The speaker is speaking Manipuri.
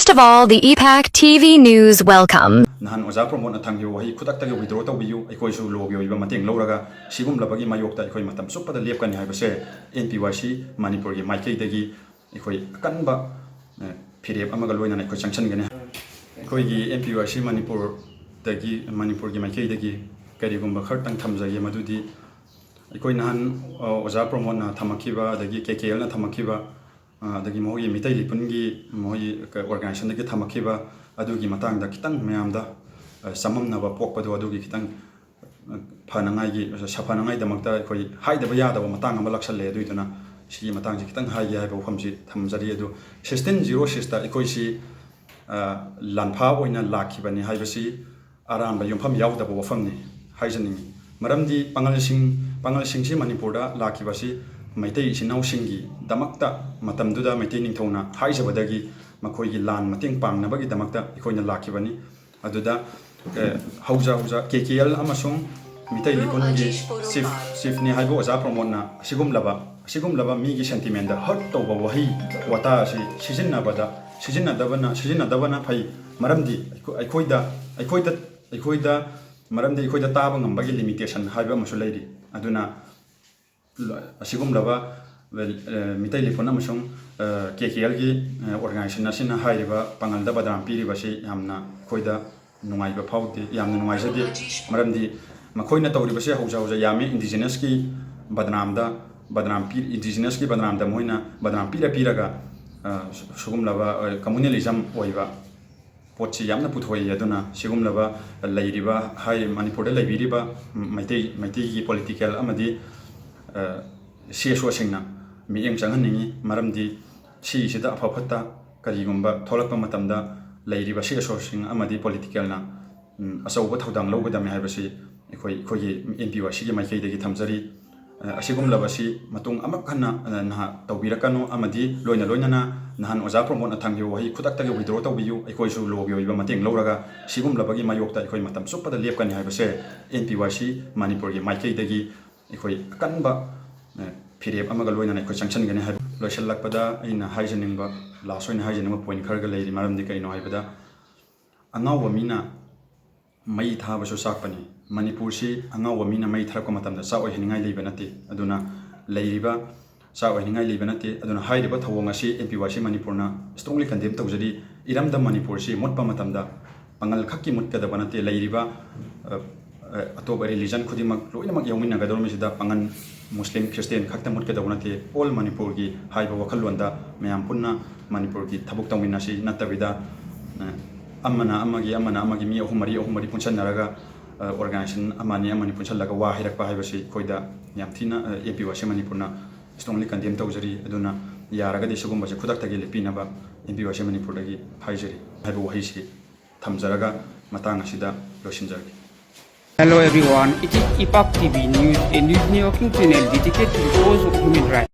First of all, the EPAC TV News welcome. Nahan Oza promote na thangyo wahi kudak tagi withdraw taw biyu aikoi su lobyo iba mateng loraga sigum labagi mayokta aikoi matam supada lepkani haibase NPYC Manipur gi maikei dagi aikoi kanba phirep amaga loina aikoi changchan gane aikoi gi NPYC Manipur gi maikei dagi karigumba khartang thamjage madudi aikoi nahan Oza promote na thamakiba dagi KKL na thamakiba dagi mohi mitai lipungi mohi organization dagi thamakiba adugi matang da kitang mayamda samam na ba pok padu adugi kitang phanangai gi saphanangai da makta koi haida ba yada ba matang am laksal le duituna si matang ji kitang hai ya ba khamji thamjari adu 1606 ta koi si lanpha oina lakhi bani hai ba si aram ba yumpham yawda ba wafam ni haijani maramdi pangal sing si manipur da lakhi ba si maitai sinau singi damakta matam duda maitai ningthona haijabadagi makoi gi lan mating pangna bagi damakta ikoina lakhibani aduda hauja KKL amasung mitai lipun gi sif ni haibo Oza promote na sigum laba mi gi sentiment da hurt to ba wahi wata si sijinna dabana phai maramdi aikoida maramdi ikoida taba ngambagi limitation haiba masu leiri aduna asigum laba mitai lipun amasung KKL gi organization asina hairiba pangalda badram piriba si yamna khoida nungaiba phauti yamna nungaijadi maramdi makoina tawriba se hauja yami indigenous ki badram da moina badram piraga sugum laba communalism oiba potchi yamna puthoi aduna sigum laba leiriba hai manipur da leibiriba maitai gi political amadi CSO singna mieng changan ningi maramdi si sida afafata karigumba tholakpa matamda leiriba CSO sing amadi political na asauba thodang logdami haibasi khoi NPYC gi maikei dagi thamjari asigum labasi matung amakhana na tawbirakano amadi loina na nahan Oza promote na thangyo wahi khudak tagi withdraw tawbiyu aikoi su lobyo iba mateng loraga sigum labagi mayokta aikoi matam supada lepkani haibase NPYC Manipur gi maikei dagi aikoi kanba phirep amaga loina aikoi changchan gane hai loisal lakpada aina haijaningba lasoina haijaningba point kharga leiri maramdi kaino haibada angawa mina mai thabasu sakpani Manipur si angawa mina mai tharakpa matamda sa oihiningai leiba nate aduna leiriba sa oihiningai leiba nate aduna hairiba thawong asi NPYC Manipur na strongly condemn tawjari iramda Manipur si motpa matamda pangal khakki mutkadaba nate leiriba atop religion khudimak loinamak yawmin nagador misida pangan Muslim Christian khakta mutkadaba nate all Manipur gi haiba wakhalwanda mayam punna Manipur gi thabuk tawmina si natabida amana amagi mi ahumari punsan naraga organization amani punsan laga wa hirakpa haibasi khoida yamthina NPYC Manipur na strongly condemn tawjari aduna yaraga de sugum base khudak tagi lepinaba NPYC Manipur dagi haijari haiba wahisi thamjaraga matang asida losinjargi. Hello everyone, it is EPAC TV News, a news networking channel dedicated to the cause of human rights.